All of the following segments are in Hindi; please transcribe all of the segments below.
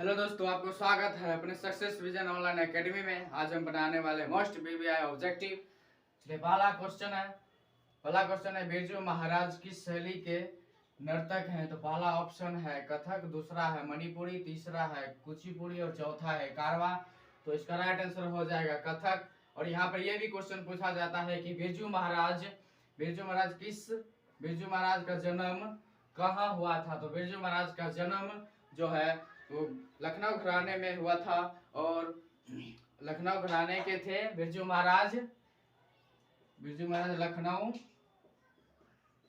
हेलो दोस्तों, आपको स्वागत है अपने सक्सेस विजन ऑनलाइन एकेडमी में। आज हम बनाने वाले मोस्ट बीबीआई ऑब्जेक्टिव। चलिए, पहला क्वेश्चन है बिरजू महाराज किस शैली के नर्तक हैं? तो पहला ऑप्शन है कथक, दूसरा है मणिपुरी, तीसरा है कुचिपुड़ी और चौथा है कारवा। तो इसका राइट आंसर हो जाएगा कथक। और यहाँ पर यह भी क्वेश्चन पूछा जाता है कि बिरजू महाराज का जन्म कहाँ हुआ था? तो बिरजू महाराज का जन्म जो है वो लखनऊ घराने में हुआ था। और लखनऊ घराने के थे बिरजू महाराज लखनऊ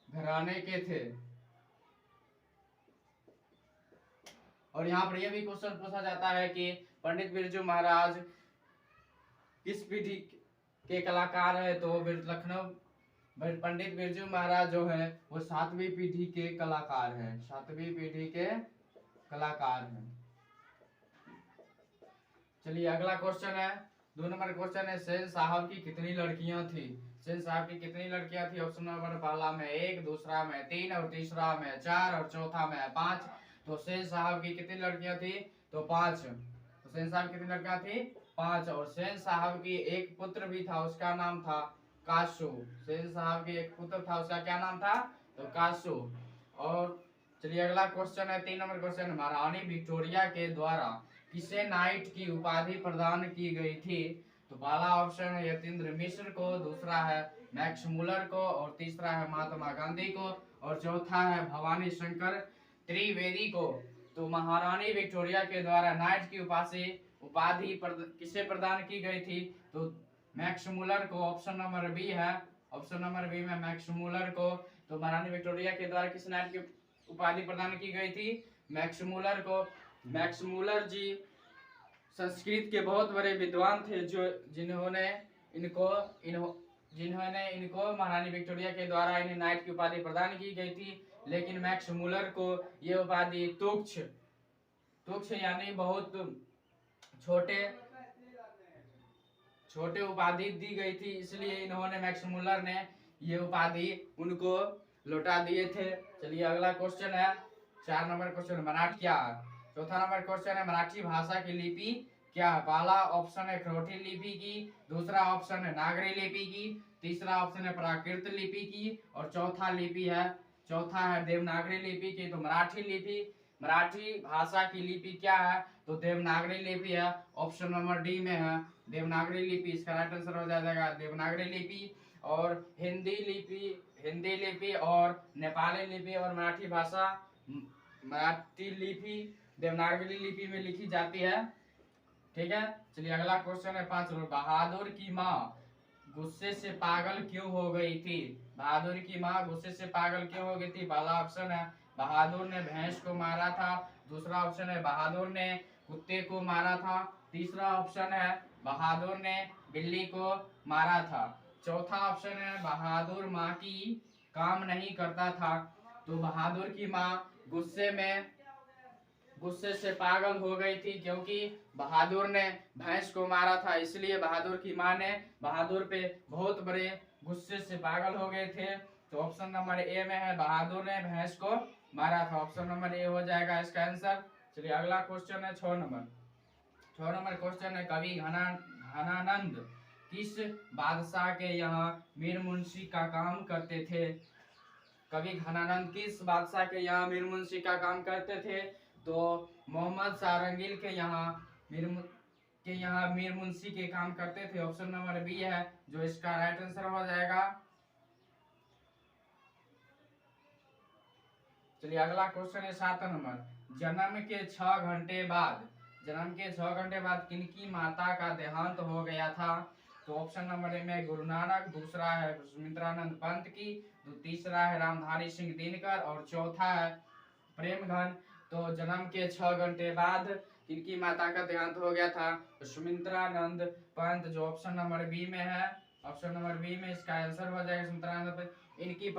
घराने के थे। और यहाँ पर यह भी क्वेश्चन पूछा जाता है कि पंडित बिरजू महाराज किस पीढ़ी के कलाकार है? तो पंडित बिरजू महाराज जो है वो 7वीं पीढ़ी के कलाकार हैं। 7वीं पीढ़ी के कलाकार हैं। चलिए, अगला क्वेश्चन है 2 नंबर क्वेश्चन है सेन साहब की कितनी लड़कियां थी? सेन साहब की कितनी लड़कियां थी? ऑप्शन नंबर पहला में 1, दूसरा में 3 और तीसरा में 4 और चौथा में 5। तो सेन साहब की कितनी लड़कियां थी? तो 5। तो सेन साहब की कितनी लड़कियां थी? 5। और सेन साहब की एक पुत्र भी था, उसका नाम था कासू। सेन साहब की एक पुत्र था, उसका क्या नाम था? तो कासू। और चलिए, अगला क्वेश्चन है 3 नंबर क्वेश्चन, महारानी विक्टोरिया के द्वारा किसे नाइट की उपाधि प्रदान की गई थी? तो पहला ऑप्शन है यतीन्द्र मिश्र को, दूसरा है मैक्स मुलर को और तीसरा है महात्मा गांधी को और चौथा है भवानी शंकर त्रिवेदी को। तो महारानी विक्टोरिया के द्वारा नाइट की उपाधि किसे प्रदान की गई थी? तो मैक्स मुलर को। ऑप्शन नंबर बी है, ऑप्शन नंबर बी में मैक्स मुलर को। तो महारानी विक्टोरिया के द्वारा किस नाइट की उपाधि प्रदान की गई थी? मैक्स मुलर को। मैक्स मुलर जी संस्कृत के बहुत बड़े विद्वान थे, जिन्होंने इनको महारानी विक्टोरिया के द्वारा इन्हें नाइट की उपाधि प्रदान की गई थी। लेकिन मैक्स मुलर को ये उपाधि तुच्छ यानी बहुत छोटे उपाधि दी गई थी, इसलिए इन्होंने मैक्स मुलर ने ये उपाधि उनको लौटा दिए थे। चलिए, अगला क्वेश्चन है 4 नंबर क्वेश्चन, मराठी क्या? चौथा नंबर क्वेश्चन है मराठी भाषा की लिपि क्या है? पहला ऑप्शन है खरोठी लिपि की, दूसरा ऑप्शन है नागरी लिपि की, तीसरा ऑप्शन है प्राकृत लिपि की और चौथा है देवनागरी लिपि की। तो मराठी भाषा की लिपि क्या है? तो देवनागरी लिपि है। ऑप्शन नंबर डी में है देवनागरी लिपि। इसका राइट आंसर हो जाएगा देवनागरी लिपि। और हिंदी लिपि और नेपाली लिपि और मराठी लिपि देवनागरी लिपि में लिखी जाती है। ठीक है। चलिए, अगला क्वेश्चन है 5 नंबर, बहादुर की माँ गुस्से से पागल क्यों हो गई थी? बहादुर की माँ गुस्से से पागल क्यों हो गई थी? पहला ऑप्शन है बहादुर ने भैंस को मारा था, दूसरा ऑप्शन है बहादुर ने कुत्ते को मारा था, तीसरा ऑप्शन है बहादुर ने बिल्ली को मारा था, चौथा ऑप्शन है बहादुर माँ की काम नहीं करता था। तो बहादुर की माँ गुस्से से पागल हो गई थी, क्योंकि बहादुर ने भैंस को मारा था, इसलिए बहादुर की माँ ने बहादुर पे बहुत बड़े गुस्से से पागल हो गए थे। तो ऑप्शन नंबर ए में है बहादुर ने भैंस को मारा था। ऑप्शन नंबर ए हो जाएगा इसका आंसर। चलिए, अगला क्वेश्चन है 6 नंबर क्वेश्चन है कवि घनानंद किस बादशाह के यहाँ मीर मुंशी का काम करते थे? कवि घनानंद किस बादशाह के यहाँ मीर मुंशी का काम करते थे? तो मोहम्मद सारंगिल के यहाँ मीर मुंशी के काम करते थे। ऑप्शन नंबर बी है जो इसका राइट आंसर हो जाएगा। चलिए, अगला क्वेश्चन है 7 नंबर, जन्म के 6 घंटे बाद किनकी माता का देहांत हो गया था? तो ऑप्शन नंबर ए में गुरु नानक, दूसरा है सुमित्रानंद पंत की, तो तीसरा है रामधारी सिंह दिनकर और चौथा है प्रेमघन। तो जन्म के 6 घंटे बाद किनकी माता का देहांत हो गया था? तो सुमित्रानंद पंत, जो ऑप्शन नंबर बी में है। ऑप्शन नंबर बी में इसका आंसर हो जाएगा सुमित्रानंद पंत। इनकी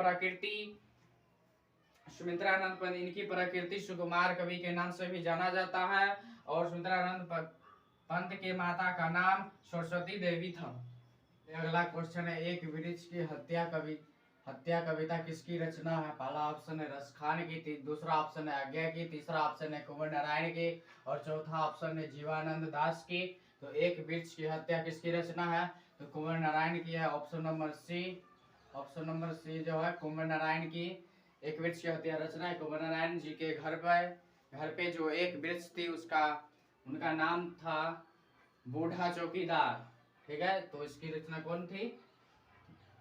प्रकृति सुकुमार कवि के नाम से भी जाना जाता है और सुमित्रानंद पंत के माता का नाम सरस्वती देवी था। अगला क्वेश्चन है एक वृक्ष की हत्या हत्या कविता किसकी रचना है? पहला ऑप्शन है रसखान की, दूसरा ऑप्शन है आज्ञा की, तीसरा ऑप्शन है कुंवर नारायण की और चौथा ऑप्शन है जीवानंद दास की। तो एक वृक्ष की हत्या किसकी रचना है? तो कुंवर नारायण की है। Option number C, option number C जो है कुंवर नारायण की एक वृक्ष की हत्या रचना है। कुंवर नारायण जी के घर पे जो एक वृक्ष थी उसका उनका नाम था बूढ़ा चौकीदार। ठीक है, तो इसकी रचना कौन थी?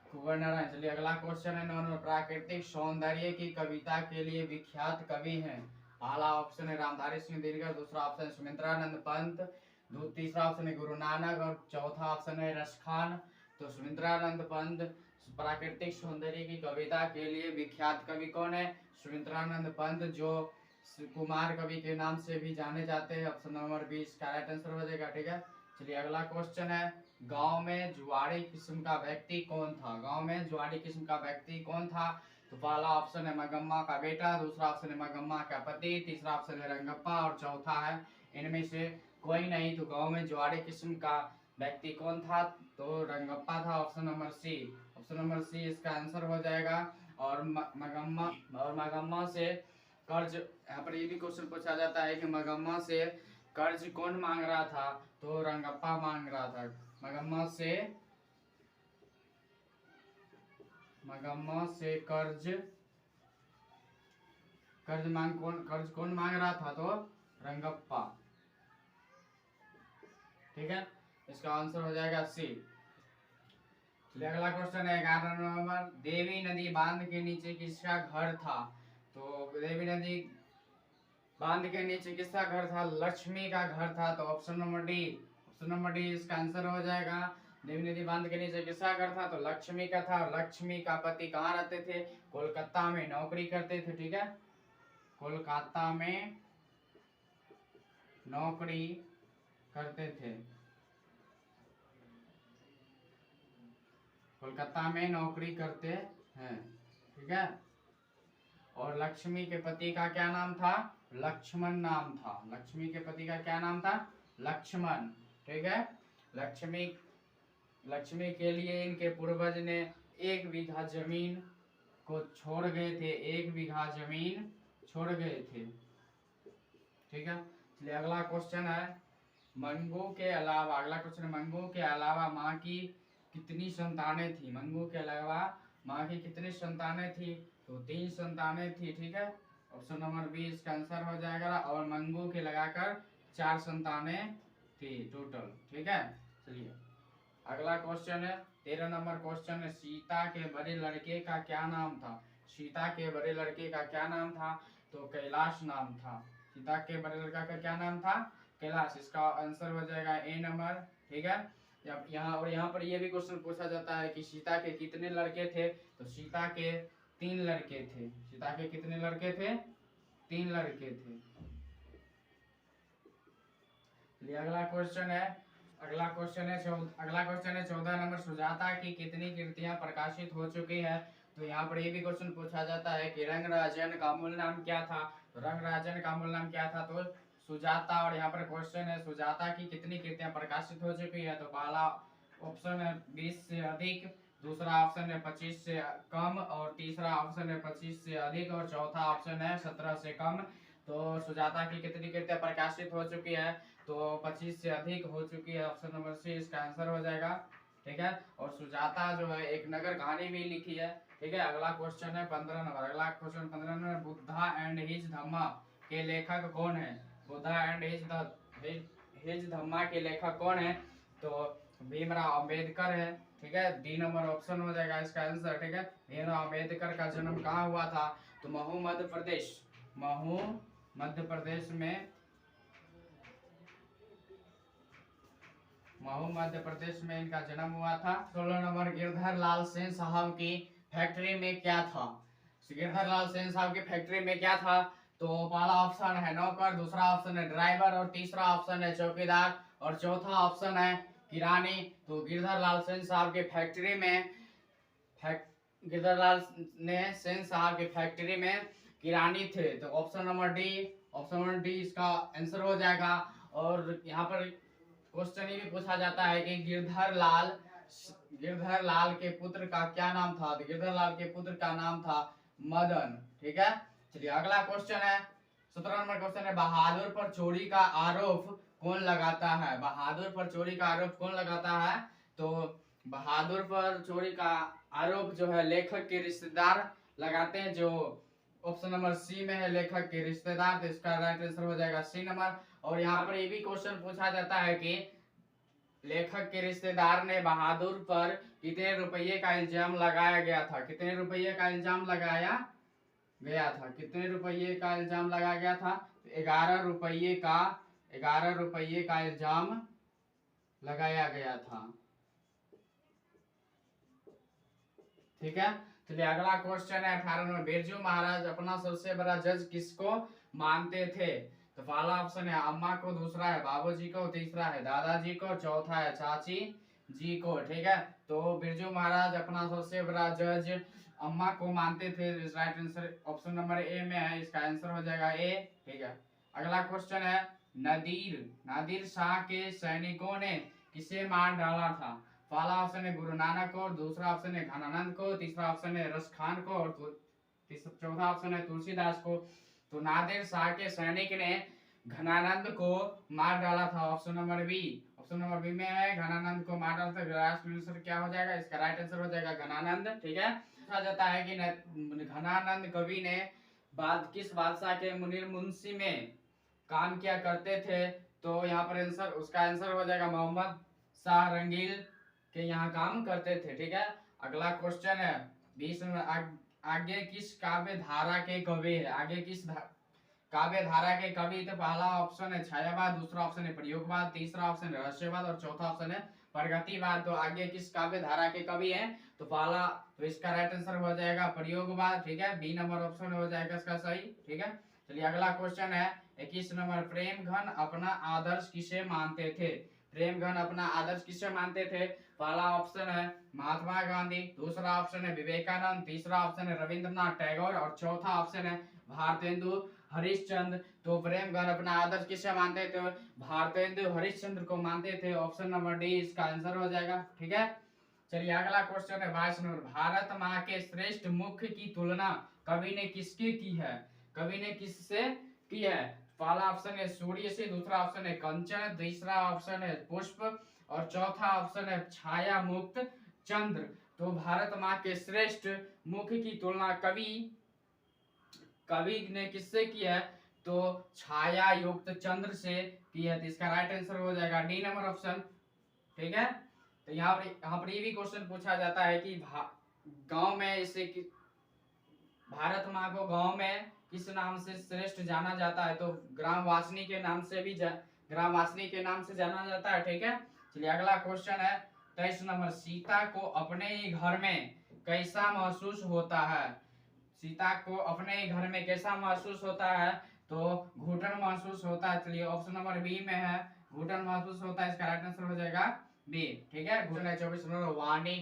कुंवर नारायण। चलिए अगला क्वेश्चन है नंबर, प्राकृतिक सौंदर्य की कविता के लिए विख्यात कवि हैं। पहला ऑप्शन है रामधारी सिंह दिनकर, दूसरा ऑप्शन है सुमित्रानंद पंत, तीसरा ऑप्शन है गुरु नानक और चौथा ऑप्शन है रसखान। तो सुमित्रानंद पंत प्राकृतिक सौंदर्य की कविता के लिए विख्यात कवि कौन है? सुमित्रानंद पंत, जो कुमार कवि के नाम से भी जाने जाते हैं। ऑप्शन नंबर 20 का राइट आंसर हो जाएगा। ठीक है, चलिए अगला क्वेश्चन है, गांव में जुआड़ी किस्म का व्यक्ति कौन था? गांव में जुआड़ी किस्म का व्यक्ति कौन था? तो पहला ऑप्शन है मगम्मा का बेटा, दूसरा ऑप्शन है मगम्मा का पति, तीसरा ऑप्शन है रंगप्पा और चौथा है इनमें से कोई नहीं। तो गांव में जुआड़ी किस्म का व्यक्ति कौन था? तो रंगप्पा था। Option number C, option number C इसका आंसर हो जाएगा। और मगम्मा से कर्ज, यहाँ पर ये भी क्वेश्चन पूछा जाता है कि मगम्मा से कर्ज कौन मांग रहा था? तो रंगप्पा मांग रहा था। मगम्मा से कर्ज कौन मांग रहा था? तो रंगप्पा। ठीक है, इसका आंसर हो जाएगा सी। अगला क्वेश्चन है 11 नंबर, देवी नदी बांध के नीचे किसका घर था? तो देवी नदी बांध के नीचे किसका घर था? लक्ष्मी का घर था। तो option number D, option number D इसका आंसर हो जाएगा। देवी नदी बांध के नीचे किसका घर था? तो लक्ष्मी का था। लक्ष्मी का पति कहाँ रहते थे? कोलकाता में नौकरी करते थे। ठीक है, कोलकाता में नौकरी करते थे, कोलकाता में नौकरी करते हैं। ठीक है, और लक्ष्मी के पति का क्या नाम था? लक्ष्मण नाम था। लक्ष्मी के पति का क्या नाम था? लक्ष्मण। ठीक है, लक्ष्मी के लिए इनके पूर्वज ने 1 बीघा जमीन को छोड़ गए थे, 1 बीघा जमीन छोड़ गए थे। ठीक है, चलिए अगला क्वेश्चन है, मंगू के अलावा, अगला क्वेश्चन, मंगू के अलावा माँ की कितनी संतानें थी? मंगू के अलावा माँ की कितनी संतानें थी? तो 3 संतानें थी। ठीक है, ऑप्शन नंबर बी इसका आंसर हो जाएगा। और मंगू के लगाकर 4 संतानें थी टोटल। ठीक है, चलिए अगला क्वेश्चन है 13 नंबर क्वेश्चन है, सीता के बड़े लड़के का क्या नाम था? सीता के बड़े लड़के का क्या नाम था? तो कैलाश नाम था। सीता के बड़े लड़का का क्या नाम था? कैलाश। इसका आंसर हो जाएगा ए नंबर। ठीक है, यहाँ पर ये भी क्वेश्चन पूछा जाता है कि सीता के कितने लड़के थे? तो सीता के 3 लड़के थे। सीता के कितने लड़के थे? 3 लड़के थे। अगला क्वेश्चन है 14 नंबर, सुजाता की कितनी कृतियां प्रकाशित हो चुकी है? तो यहाँ पर ये भी क्वेश्चन पूछा जाता है कि रंगराजन का मूल नाम क्या था? तो रंगराजन का मूल नाम क्या था? तो सुजाता। और यहाँ पर क्वेश्चन है सुजाता की कितनी कृतियां प्रकाशित हो चुकी है? तो पहला ऑप्शन है 20 से अधिक, दूसरा ऑप्शन है 25 से कम और तीसरा ऑप्शन है 25 से अधिक और चौथा ऑप्शन है 17 से कम। तो सुजाता की कितनी कृतियां प्रकाशित हो चुकी है? तो 25 से अधिक हो चुकी है। ऑप्शन नंबर सी इसका आंसर हो जाएगा। ठीक है, और सुजाता जो है एक नगर कहानी भी लिखी है। ठीक है, अगला क्वेश्चन है 15 नंबर, अगला question 15 number, Buddha and his Dhamma के लेखक कौन है? बुद्धा एंड हिज धम्मा के लेखक कौन है? तो भीमराव अंबेडकर है। ठीक है, डी नंबर ऑप्शन हो जाएगा इसका आंसर। ठीक है, भीमराव अंबेडकर का जन्म कहाँ हुआ था? तो महू मध्य प्रदेश, महू मध्य प्रदेश में, महू मध्य प्रदेश में इनका जन्म हुआ था। 16 नंबर, गिरधर लाल सेन साहब की फैक्ट्री में क्या था? गिरधर लाल सेन साहब की फैक्ट्री में क्या था? तो पहला ऑप्शन है नौकर, दूसरा ऑप्शन है ड्राइवर और तीसरा ऑप्शन है चौकीदार और चौथा ऑप्शन है किरानी। तो गिरधर लाल सेन साहब की फैक्ट्री में गिरधर लाल सेन साहब की फैक्ट्री में किरानी थे। तो ऑप्शन नंबर डी इसका आंसर हो जाएगा। और यहाँ पर क्वेश्चन ये भी पूछा जाता है कि गिरधर लाल के पुत्र का क्या नाम था? तो गिरधर लाल के पुत्र का नाम था मदन। ठीक है, चलिए अगला क्वेश्चन है 17 नंबर क्वेश्चन है, बहादुर पर चोरी का आरोप कौन लगाता है? बहादुर पर चोरी का आरोप कौन लगाता है? तो बहादुर पर चोरी का आरोप जो है लेखक के रिश्तेदार लगाते हैं, जो ऑप्शन नंबर सी में है, लेखक के रिश्तेदार। तो इसका राइट आंसर हो जाएगा सी नंबर। और यहाँ पर ये भी क्वेश्चन पूछा जाता है कि लेखक के रिश्तेदार ने बहादुर पर कितने रुपये का इल्जाम लगाया गया था? कितने रुपये का इल्जाम लगाया गया था? कितने रुपये का इल्जाम लगाया गया था? 11 रुपये का इल्जाम लगाया गया था। ठीक है, चलिए अगला क्वेश्चन है 18 में, बिरजू महाराज अपना सबसे बड़ा जज किसको मानते थे? तो पहला ऑप्शन है अम्मा को, दूसरा है बाबूजी को, तीसरा है दादाजी को, चौथा है चाची जी को। ठीक है, तो बिरजू महाराज अपना सबसे बड़ा जज अम्मा को मानते थे। Right answer option number A में है, इसका आंसर हो जाएगा ए। ठीक है, अगला क्वेश्चन है नादिर शाह के सैनिकों ने किसे मार डाला था? पहला ऑप्शन है गुरु नानक को, दूसरा ऑप्शन है घनानंद को, तीसरा ऑप्शन है रस खान को, और चौथा ऑप्शन है तुलसीदास को। तो नादिर शाह के सैनिक ने घनानंद को मार डाला था। Option number B, option number B में है, घनानंद को मार डाला था। राइट आंसर क्या हो जाएगा? इसका राइट आंसर हो जाएगा घनानंद। ठीक है, पूछा जाता है कि घनानंद कवि ने किस बादशाह के मुनीर मुंशी में काम किया करते थे? तो यहाँ पर आंसर, उसका आंसर हो जाएगा मोहम्मद शाह रंगील के यहाँ काम करते थे। ठीक है, अगला क्वेश्चन है 20 में, आगे किस काव्य धारा के कवि है? आगे किस काव्य धारा के कवि? तो पहला ऑप्शन है छायावाद, दूसरा ऑप्शन है प्रयोगवाद, तीसरा ऑप्शन है रहस्यवाद, और चौथा ऑप्शन है प्रगतिवाद। तो आगे किस काव्य धारा के कवि है? तो पहला, तो इसका राइट आंसर हो जाएगा प्रयोगवाद। ठीक है, बी नंबर ऑप्शन हो जाएगा इसका सही। ठीक है, चलिए अगला क्वेश्चन है 21 नंबर, प्रेमघन अपना आदर्श किसे मानते थे? प्रेमघन अपना आदर्श किसे मानते थे? पहला ऑप्शन है महात्मा गांधी, दूसरा ऑप्शन है विवेकानंद, तीसरा ऑप्शन है रविंद्रनाथ टैगोर, और चौथा ऑप्शन है भारतेंदु हरिश्चंद्र। तो प्रेमघन अपना आदर्श किसे मानते थे? भारतेंदु हरिश्चंद्र को मानते थे। ऑप्शन नंबर डी इसका आंसर हो जाएगा। ठीक है, चलिए अगला क्वेश्चन है 22 नंबर, भारत माँ के श्रेष्ठ मुख की तुलना कवि ने किसके की है? कवि ने किससे की है? पहला ऑप्शन है सूर्य से, दूसरा ऑप्शन है कंचन, तीसरा ऑप्शन है पुष्प, और चौथा ऑप्शन है छाया मुक्त चंद्र। तो भारत माँ के श्रेष्ठ मुख की तुलना कवि ने किससे की है? तो छाया युक्त चंद्र से की है। तो इसका राइट आंसर हो जाएगा डी नंबर ऑप्शन। ठीक है, तो यहाँ पर ये भी क्वेश्चन पूछा जाता है कि गांव में इसे भारत माँ को गांव में किस नाम से श्रेष्ठ जाना जाता है? तो ग्रामवासिनी के नाम से भी ग्रामवासिनी के नाम से जाना जाता है। ठीक है, चलिए अगला क्वेश्चन है 23 नंबर, सीता को अपने ही घर में कैसा महसूस होता है? सीता को अपने ही घर में कैसा महसूस होता है? तो घुटन महसूस होता है। चलिए ऑप्शन नंबर बी में है, घुटन महसूस होता है। इसका राइट आंसर हो जाएगा बी। ठीक है, घुटन है 24 नंबर, वाणी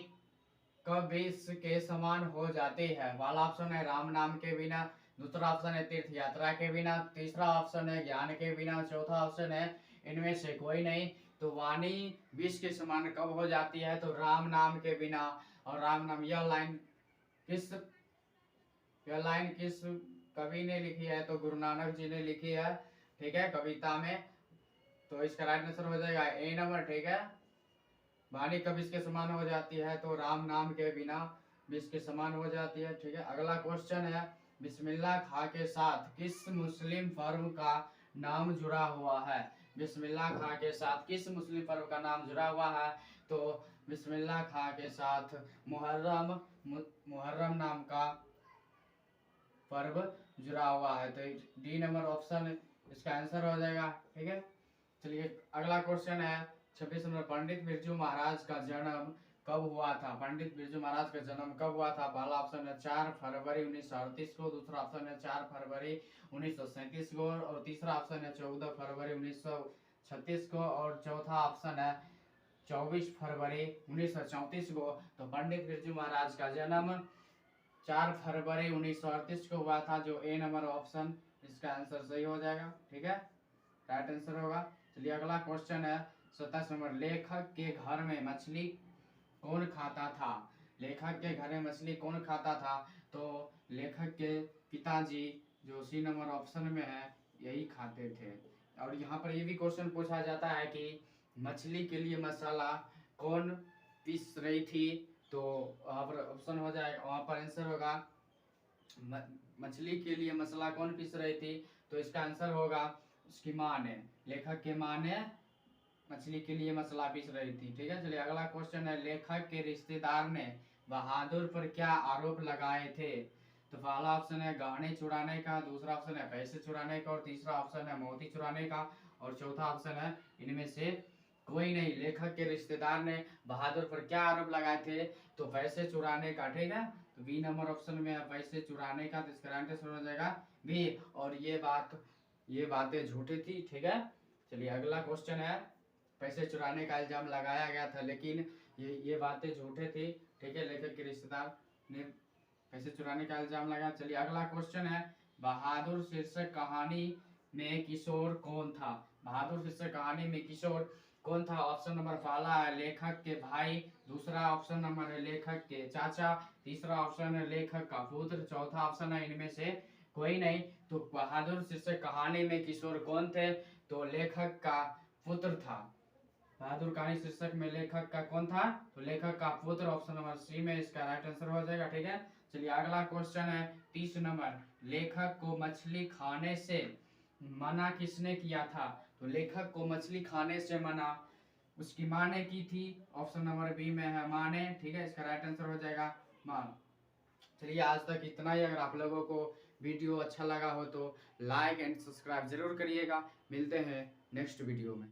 कब विष के समान हो जाती है? वाला ऑप्शन है राम नाम के बिना, दूसरा ऑप्शन है तीर्थ यात्रा के बिना, तीसरा ऑप्शन है ज्ञान के बिना, चौथा ऑप्शन है इनमें से कोई नहीं। तो वाणी विष के समान कब हो जाती है? तो राम नाम के बिना। और राम नाम, यह लाइन किस कवि ने लिखी है? तो गुरु नानक जी ने लिखी है। ठीक है, कविता में। तो इसका राइट आंसर हो जाएगा ए नंबर। ठीक है, वाणी कब इसके समान हो जाती है? तो राम नाम के बिना विष के समान हो जाती है। ठीक है, अगला क्वेश्चन है बिस्मिल्लाह खां के साथ किस मुस्लिम पर्व का नाम जुड़ा हुआ है? बिस्मिल्लाह खां के साथ किस मुस्लिम पर्व का नाम जुड़ा हुआ है? तो बिस्मिल्लाह खां के साथ मुहर्रम नाम का पर्व जुड़ा हुआ है। तो डी नंबर ऑप्शन इसका आंसर हो जाएगा। ठीक है, चलिए अगला क्वेश्चन है 26 नंबर, पंडित बिरजू महाराज का जन्म कब हुआ था? पंडित बिरजू महाराज का जन्म कब हुआ था? पहला ऑप्शन है 4 फरवरी 1938 को, दूसरा ऑप्शन है 4 फरवरी 1937 को, और तीसरा ऑप्शन है 14 फरवरी 1936 को, और चौथा ऑप्शन है 24 फरवरी 1934 को। तो पंडित बिरजू महाराज का जन्म 4 फरवरी 1938 को हुआ था, जो ए नंबर ऑप्शन इसका आंसर सही हो जाएगा। ठीक है, राइट आंसर होगा। चलिए अगला क्वेश्चन है 27 नंबर, लेखक के घर में मछली कौन खाता था। लेखक के घर में मछली कौन खाता था, तो लेखक के पिताजी, जो सी नंबर ऑप्शन में है, यही खाते थे। और यहाँ पर ये भी क्वेश्चन पूछा जाता है कि मछली के लिए मसाला कौन पीस रही थी, तो वहाँ पर ऑप्शन हो जाएगा, वहाँ पर आंसर होगा मछली के लिए मसाला कौन पीस रही थी, तो इसका आंसर होगा उसकी माँ ने, लेखक के माँ ने मछली के लिए मसाला पीस रही थी। ठीक है, चलिए अगला क्वेश्चन है, लेखक के रिश्तेदार ने बहादुर पर क्या आरोप लगाए थे, तो पहला ऑप्शन है गहने चुराने का, दूसरा ऑप्शन है पैसे चुराने का, और तीसरा ऑप्शन है मोती चुराने का, और चौथा ऑप्शन है इनमें से कोई नहीं। लेखक के रिश्तेदार ने बहादुर पर क्या आरोप लगाए थे, तो पैसे चुराने का। ठीक है, तो बी नंबर ऑप्शन में है पैसे चुराने का, तो इसका आंसर हो जाएगा बी। और ये बातें झूठी थी। ठीक है, चलिए अगला क्वेश्चन है, पैसे चुराने का इल्जाम लगाया गया था, लेकिन ये बातें झूठे थी। ठीक है, लेखक के रिश्तेदार ने पैसे चुराने का इल्जाम लगाया। चलिए अगला क्वेश्चन है, बहादुर शीर्षक कहानी में किशोर कौन था। बहादुर शीर्षक कहानी में किशोर कौन था, ऑप्शन नंबर पहला है लेखक के भाई, दूसरा ऑप्शन नंबर है लेखक के चाचा, तीसरा ऑप्शन है लेखक का पुत्र, चौथा ऑप्शन है इनमें से कोई नहीं। तो बहादुर शीर्षक कहानी में किशोर कौन थे, तो लेखक का पुत्र था। बहादुर कहानी शीर्षक में लेखक का कौन था, तो लेखक का पुत्र, ऑप्शन नंबर सी में इसका राइट आंसर हो जाएगा। ठीक है, चलिए अगला क्वेश्चन है 30 नंबर, लेखक को मछली खाने से मना किसने किया था, तो लेखक को मछली खाने से मना उसकी माँ ने की थी, ऑप्शन नंबर बी में है माँ ने। ठीक है, इसका राइट आंसर हो जाएगा माँ। चलिए आज तक इतना ही। अगर आप लोगों को वीडियो अच्छा लगा हो तो लाइक एंड सब्सक्राइब जरूर करिएगा। मिलते हैं नेक्स्ट वीडियो में।